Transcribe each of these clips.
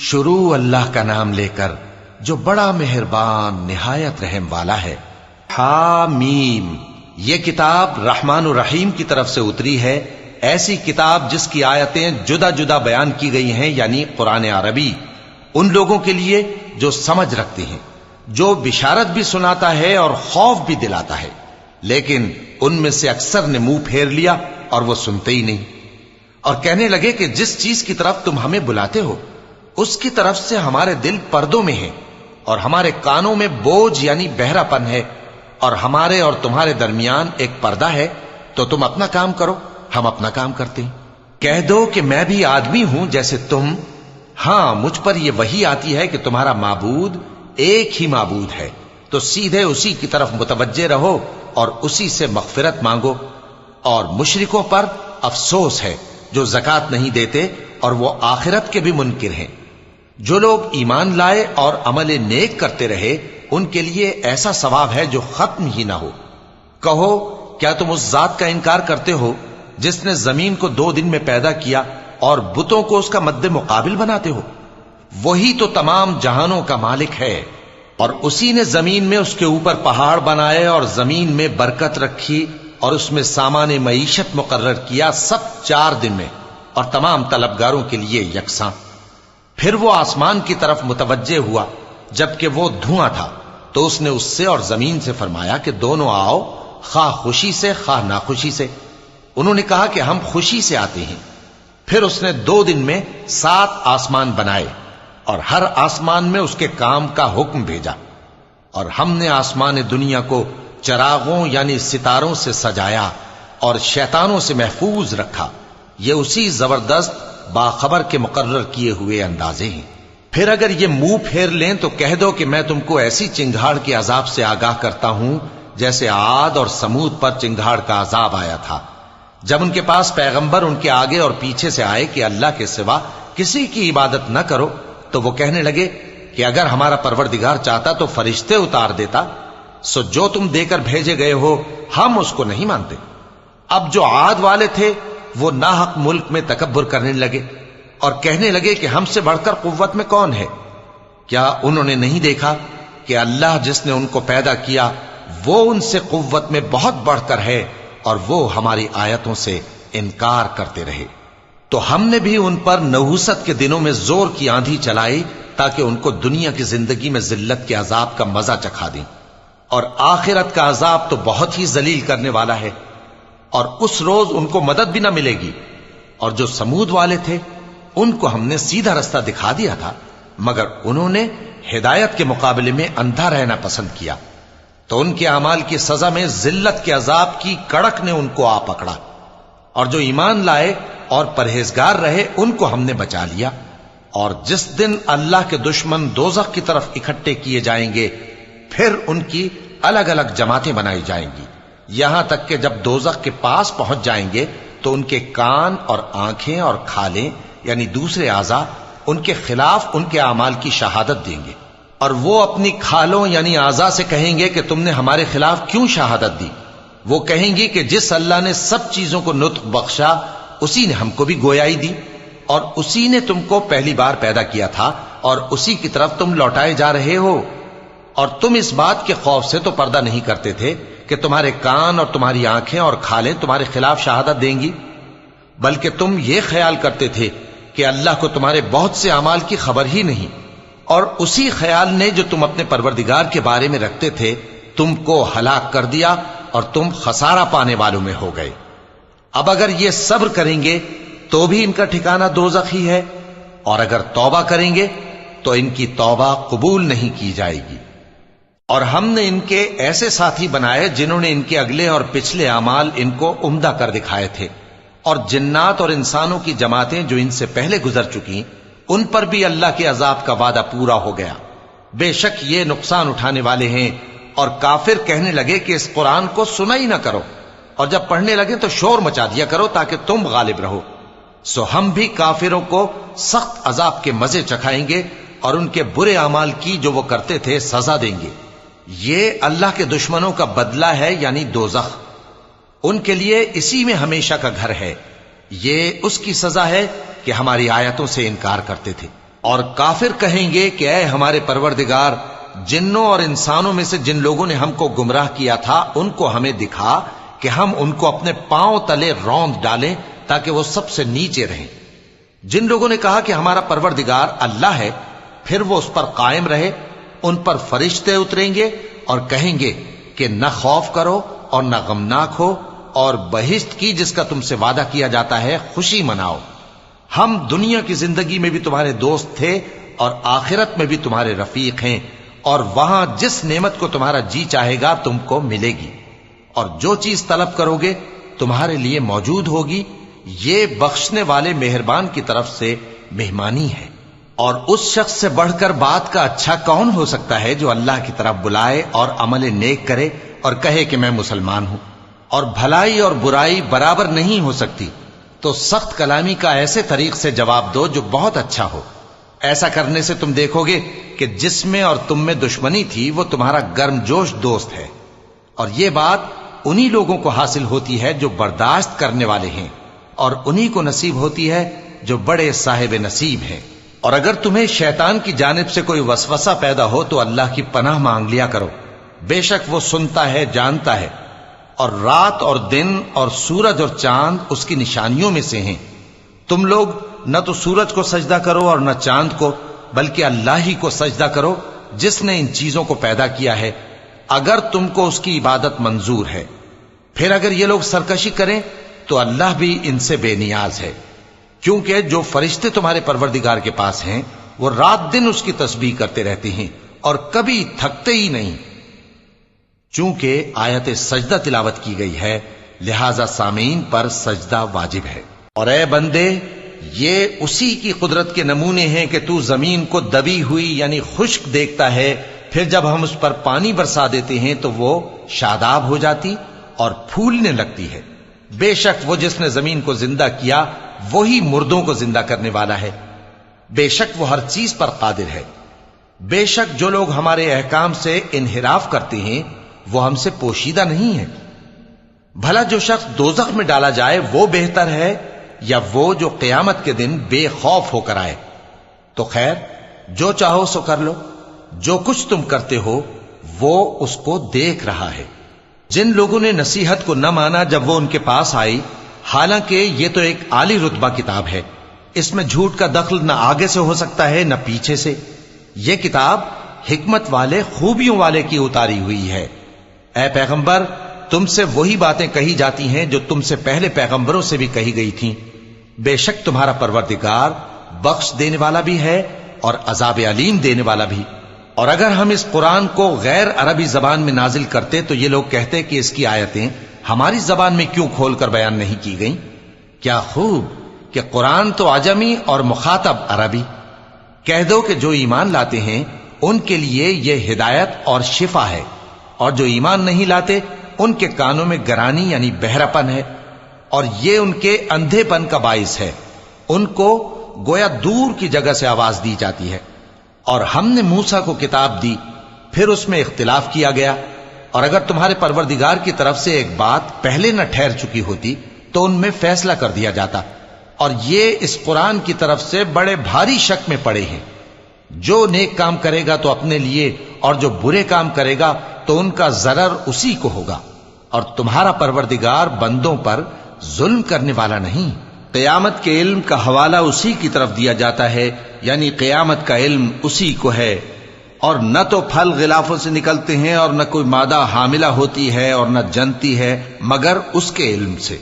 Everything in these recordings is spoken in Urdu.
شروع اللہ کا نام لے کر جو بڑا مہربان نہایت رحم والا ہے۔ حامیم، یہ کتاب رحمان الرحیم کی طرف سے اتری ہے، ایسی کتاب جس کی آیتیں جدا جدا بیان کی گئی ہیں، یعنی قرآن عربی، ان لوگوں کے لیے جو سمجھ رکھتے ہیں، جو بشارت بھی سناتا ہے اور خوف بھی دلاتا ہے، لیکن ان میں سے اکثر نے منہ پھیر لیا اور وہ سنتے ہی نہیں، اور کہنے لگے کہ جس چیز کی طرف تم ہمیں بلاتے ہو اس کی طرف سے ہمارے دل پردوں میں ہیں اور ہمارے کانوں میں بوجھ یعنی بہرا پن ہے، اور ہمارے اور تمہارے درمیان ایک پردہ ہے، تو تم اپنا کام کرو، ہم اپنا کام کرتے ہیں۔ کہہ دو کہ میں بھی آدمی ہوں جیسے تم، ہاں مجھ پر یہ وحی آتی ہے کہ تمہارا معبود ایک ہی معبود ہے، تو سیدھے اسی کی طرف متوجہ رہو اور اسی سے مغفرت مانگو۔ اور مشرکوں پر افسوس ہے جو زکوٰۃ نہیں دیتے اور وہ آخرت کے بھی منکر ہیں۔ جو لوگ ایمان لائے اور عمل نیک کرتے رہے ان کے لیے ایسا ثواب ہے جو ختم ہی نہ ہو۔ کہو کیا تم اس ذات کا انکار کرتے ہو جس نے زمین کو 2 دن میں پیدا کیا اور بتوں کو اس کا مد مقابل بناتے ہو؟ وہی تو تمام جہانوں کا مالک ہے، اور اسی نے زمین میں اس کے اوپر پہاڑ بنائے اور زمین میں برکت رکھی اور اس میں سامان معیشت مقرر کیا، سب 4 دن میں، اور تمام طلبگاروں کے لیے یکساں۔ پھر وہ آسمان کی طرف متوجہ ہوا جبکہ وہ دھواں تھا، تو اس نے اس سے اور زمین سے فرمایا کہ دونوں آؤ، خواہ خوشی سے خواہ ناخوشی سے۔ انہوں نے کہا کہ ہم خوشی سے آتے ہیں۔ پھر اس نے 2 دن میں 7 آسمان بنائے اور ہر آسمان میں اس کے کام کا حکم بھیجا، اور ہم نے آسمان دنیا کو چراغوں یعنی ستاروں سے سجایا اور شیطانوں سے محفوظ رکھا۔ یہ اسی زبردست باخبر کے مقرر کیے ہوئے اندازے ہیں۔ پھر اگر یہ منہ پھیر لیں تو کہہ دو کہ میں تم کو ایسی چنگھاڑ کے عذاب سے آگاہ کرتا ہوں جیسے عاد اور سمود پر چنگھاڑ کا عذاب آیا تھا، جب ان کے پاس پیغمبر ان کے آگے اور پیچھے سے آئے کہ اللہ کے سوا کسی کی عبادت نہ کرو، تو وہ کہنے لگے کہ اگر ہمارا پروردگار چاہتا تو فرشتے اتار دیتا، سو جو تم دے کر بھیجے گئے ہو ہم اس کو نہیں مانتے۔ اب جو عاد والے تھے وہ ناحق ملک میں تکبر کرنے لگے اور کہنے لگے کہ ہم سے بڑھ کر قوت میں کون ہے؟ کیا انہوں نے نہیں دیکھا کہ اللہ جس نے ان کو پیدا کیا وہ ان سے قوت میں بہت بڑھ کر ہے، اور وہ ہماری آیتوں سے انکار کرتے رہے۔ تو ہم نے بھی ان پر نحوست کے دنوں میں زور کی آندھی چلائی تاکہ ان کو دنیا کی زندگی میں ذلت کے عذاب کا مزہ چکھا دیں، اور آخرت کا عذاب تو بہت ہی ذلیل کرنے والا ہے، اور اس روز ان کو مدد بھی نہ ملے گی۔ اور جو سمود والے تھے ان کو ہم نے سیدھا رستہ دکھا دیا تھا، مگر انہوں نے ہدایت کے مقابلے میں اندھا رہنا پسند کیا، تو ان کے اعمال کی سزا میں ذلت کے عذاب کی کڑک نے ان کو آ پکڑا۔ اور جو ایمان لائے اور پرہیزگار رہے ان کو ہم نے بچا لیا۔ اور جس دن اللہ کے دشمن دوزخ کی طرف اکٹھے کیے جائیں گے پھر ان کی الگ الگ جماعتیں بنائی جائیں گی، یہاں تک کہ جب دوزخ کے پاس پہنچ جائیں گے تو ان کے کان اور آنکھیں اور کھالیں یعنی دوسرے اعضاء ان کے خلاف ان کے اعمال کی شہادت دیں گے، اور وہ اپنی کھالوں یعنی اعضاء سے کہیں گے کہ تم نے ہمارے خلاف کیوں شہادت دی؟ وہ کہیں گی کہ جس اللہ نے سب چیزوں کو نطق بخشا اسی نے ہم کو بھی گویائی دی، اور اسی نے تم کو پہلی بار پیدا کیا تھا اور اسی کی طرف تم لوٹائے جا رہے ہو۔ اور تم اس بات کے خوف سے تو پردہ نہیں کرتے تھے کہ تمہارے کان اور تمہاری آنکھیں اور کھالیں تمہارے خلاف شہادت دیں گی، بلکہ تم یہ خیال کرتے تھے کہ اللہ کو تمہارے بہت سے اعمال کی خبر ہی نہیں، اور اسی خیال نے جو تم اپنے پروردگار کے بارے میں رکھتے تھے تم کو ہلاک کر دیا اور تم خسارہ پانے والوں میں ہو گئے۔ اب اگر یہ صبر کریں گے تو بھی ان کا ٹھکانہ دوزخ ہی ہے، اور اگر توبہ کریں گے تو ان کی توبہ قبول نہیں کی جائے گی۔ اور ہم نے ان کے ایسے ساتھی بنائے جنہوں نے ان کے اگلے اور پچھلے اعمال ان کو عمدہ کر دکھائے تھے، اور جنات اور انسانوں کی جماعتیں جو ان سے پہلے گزر چکی ان پر بھی اللہ کے عذاب کا وعدہ پورا ہو گیا۔ بے شک یہ نقصان اٹھانے والے ہیں۔ اور کافر کہنے لگے کہ اس قرآن کو سنا ہی نہ کرو، اور جب پڑھنے لگے تو شور مچا دیا کرو تاکہ تم غالب رہو۔ سو ہم بھی کافروں کو سخت عذاب کے مزے چکھائیں گے اور ان کے برے اعمال کی جو وہ کرتے تھے سزا دیں گے۔ یہ اللہ کے دشمنوں کا بدلہ ہے یعنی دوزخ، ان کے لیے اسی میں ہمیشہ کا گھر ہے۔ یہ اس کی سزا ہے کہ ہماری آیتوں سے انکار کرتے تھے۔ اور کافر کہیں گے کہ اے ہمارے پروردگار، جنوں اور انسانوں میں سے جن لوگوں نے ہم کو گمراہ کیا تھا ان کو ہمیں دکھا کہ ہم ان کو اپنے پاؤں تلے روند ڈالیں تاکہ وہ سب سے نیچے رہیں۔ جن لوگوں نے کہا کہ ہمارا پروردگار اللہ ہے، پھر وہ اس پر قائم رہے، ان پر فرشتے اتریں گے اور کہیں گے کہ نہ خوف کرو اور نہ غمناک ہو، اور بہشت کی جس کا تم سے وعدہ کیا جاتا ہے خوشی مناؤ۔ ہم دنیا کی زندگی میں بھی تمہارے دوست تھے اور آخرت میں بھی تمہارے رفیق ہیں، اور وہاں جس نعمت کو تمہارا جی چاہے گا تم کو ملے گی، اور جو چیز طلب کرو گے تمہارے لیے موجود ہوگی۔ یہ بخشنے والے مہربان کی طرف سے مہمانی ہے۔ اور اس شخص سے بڑھ کر بات کا اچھا کون ہو سکتا ہے جو اللہ کی طرف بلائے اور عمل نیک کرے اور کہے کہ میں مسلمان ہوں۔ اور بھلائی اور برائی برابر نہیں ہو سکتی، تو سخت کلامی کا ایسے طریق سے جواب دو جو بہت اچھا ہو۔ ایسا کرنے سے تم دیکھو گے کہ جس میں اور تم میں دشمنی تھی وہ تمہارا گرم جوش دوست ہے، اور یہ بات انہی لوگوں کو حاصل ہوتی ہے جو برداشت کرنے والے ہیں، اور انہی کو نصیب ہوتی ہے جو بڑے صاحب نصیب ہیں۔ اور اگر تمہیں شیطان کی جانب سے کوئی وسوسہ پیدا ہو تو اللہ کی پناہ مانگ لیا کرو، بے شک وہ سنتا ہے، جانتا ہے۔ اور رات اور دن اور سورج اور چاند اس کی نشانیوں میں سے ہیں۔ تم لوگ نہ تو سورج کو سجدہ کرو اور نہ چاند کو، بلکہ اللہ ہی کو سجدہ کرو جس نے ان چیزوں کو پیدا کیا ہے، اگر تم کو اس کی عبادت منظور ہے۔ پھر اگر یہ لوگ سرکشی کریں تو اللہ بھی ان سے بے نیاز ہے، کیونکہ جو فرشتے تمہارے پروردگار کے پاس ہیں وہ رات دن اس کی تسبیح کرتے رہتے ہیں اور کبھی تھکتے ہی نہیں۔ چونکہ آیت سجدہ تلاوت کی گئی ہے لہذا سامعین پر سجدہ واجب ہے۔ اور اے بندے، یہ اسی کی قدرت کے نمونے ہیں کہ تو زمین کو دبی ہوئی یعنی خشک دیکھتا ہے، پھر جب ہم اس پر پانی برسا دیتے ہیں تو وہ شاداب ہو جاتی اور پھولنے لگتی ہے۔ بے شک وہ جس نے زمین کو زندہ کیا وہی مردوں کو زندہ کرنے والا ہے، بے شک وہ ہر چیز پر قادر ہے۔ بے شک جو لوگ ہمارے احکام سے انحراف کرتے ہیں وہ ہم سے پوشیدہ نہیں ہے۔ بھلا جو شخص دوزخ میں ڈالا جائے وہ بہتر ہے یا وہ جو قیامت کے دن بے خوف ہو کر آئے؟ تو خیر، جو چاہو سو کر لو، جو کچھ تم کرتے ہو وہ اس کو دیکھ رہا ہے۔ جن لوگوں نے نصیحت کو نہ مانا جب وہ ان کے پاس آئی، حالانکہ یہ تو ایک عالی رتبہ کتاب ہے، اس میں جھوٹ کا دخل نہ آگے سے ہو سکتا ہے نہ پیچھے سے۔ یہ کتاب حکمت والے، خوبیوں والے کی اتاری ہوئی ہے۔ اے پیغمبر، تم سے وہی باتیں کہی جاتی ہیں جو تم سے پہلے پیغمبروں سے بھی کہی گئی تھیں۔ بے شک تمہارا پروردگار بخش دینے والا بھی ہے اور عذاب علیم دینے والا بھی۔ اور اگر ہم اس قرآن کو غیر عربی زبان میں نازل کرتے تو یہ لوگ کہتے کہ اس کی آیتیں ہماری زبان میں کیوں کھول کر بیان نہیں کی گئیں؟ کیا خوب کہ قرآن تو عجمی اور مخاطب عربی۔ کہہ دو کہ جو ایمان لاتے ہیں ان کے لیے یہ ہدایت اور شفا ہے، اور جو ایمان نہیں لاتے ان کے کانوں میں گرانی یعنی بہراپن ہے، اور یہ ان کے اندھے پن کا باعث ہے۔ ان کو گویا دور کی جگہ سے آواز دی جاتی ہے۔ اور ہم نے موسیٰ کو کتاب دی، پھر اس میں اختلاف کیا گیا، اور اگر تمہارے پروردگار کی طرف سے ایک بات پہلے نہ ٹھہر چکی ہوتی تو ان میں فیصلہ کر دیا جاتا۔ اور یہ اس قرآن کی طرف سے بڑے بھاری شک میں پڑے ہیں۔ جو نیک کام کرے گا تو اپنے لیے، اور جو برے کام کرے گا تو ان کا ضرر اسی کو ہوگا، اور تمہارا پروردگار بندوں پر ظلم کرنے والا نہیں۔ قیامت کے علم کا حوالہ اسی کی طرف دیا جاتا ہے، یعنی قیامت کا علم اسی کو ہے۔ اور نہ تو پھل غلافوں سے نکلتے ہیں اور نہ کوئی مادہ حاملہ ہوتی ہے اور نہ جنتی ہے مگر اس کے علم سے۔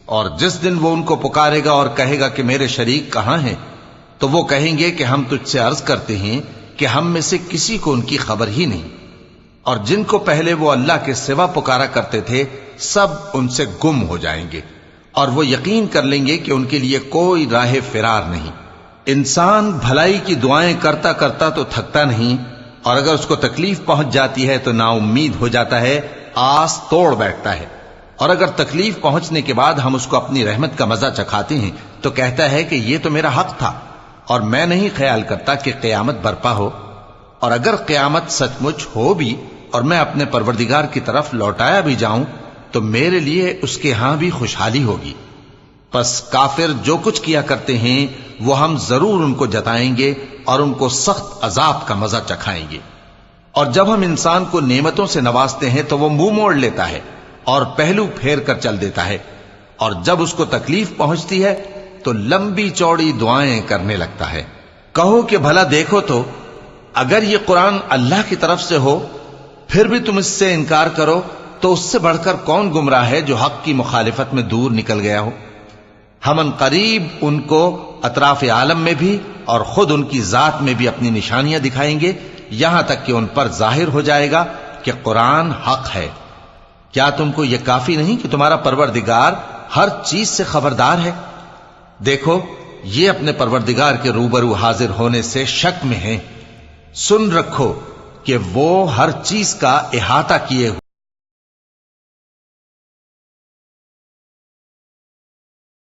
اور جس دن وہ ان کو پکارے گا اور کہے گا کہ میرے شریک کہاں ہیں، تو وہ کہیں گے کہ ہم تجھ سے عرض کرتے ہیں کہ ہم میں سے کسی کو ان کی خبر ہی نہیں۔ اور جن کو پہلے وہ اللہ کے سوا پکارا کرتے تھے سب ان سے گم ہو جائیں گے، اور وہ یقین کر لیں گے کہ ان کے لیے کوئی راہ فرار نہیں۔ انسان بھلائی کی دعائیں کرتا کرتا تو تھکتا نہیں، اور اگر اس کو تکلیف پہنچ جاتی ہے تو نا امید ہو جاتا ہے، آس توڑ بیٹھتا ہے۔ اور اگر تکلیف پہنچنے کے بعد ہم اس کو اپنی رحمت کا مزہ چکھاتے ہیں تو کہتا ہے کہ یہ تو میرا حق تھا، اور میں نہیں خیال کرتا کہ قیامت برپا ہو۔ اور اگر قیامت سچ مچ ہو بھی اور میں اپنے پروردگار کی طرف لوٹایا بھی جاؤں تو میرے لیے اس کے ہاں بھی خوشحالی ہوگی۔ پس کافر جو کچھ کیا کرتے ہیں وہ ہم ضرور ان کو جتائیں گے اور ان کو سخت عذاب کا مزہ چکھائیں گے۔ اور جب ہم انسان کو نعمتوں سے نوازتے ہیں تو وہ منہ موڑ لیتا ہے اور پہلو پھیر کر چل دیتا ہے، اور جب اس کو تکلیف پہنچتی ہے تو لمبی چوڑی دعائیں کرنے لگتا ہے۔ کہو کہ بھلا دیکھو تو اگر یہ قرآن اللہ کی طرف سے ہو پھر بھی تم اس سے انکار کرو تو اس سے بڑھ کر کون گمراہ ہے جو حق کی مخالفت میں دور نکل گیا ہو۔ ہم ان قریب ان کو اطراف عالم میں بھی اور خود ان کی ذات میں بھی اپنی نشانیاں دکھائیں گے، یہاں تک کہ ان پر ظاہر ہو جائے گا کہ قرآن حق ہے۔ کیا تم کو یہ کافی نہیں کہ تمہارا پروردگار ہر چیز سے خبردار ہے؟ دیکھو یہ اپنے پروردگار کے روبرو حاضر ہونے سے شک میں ہیں۔ سن رکھو کہ وہ ہر چیز کا احاطہ کیے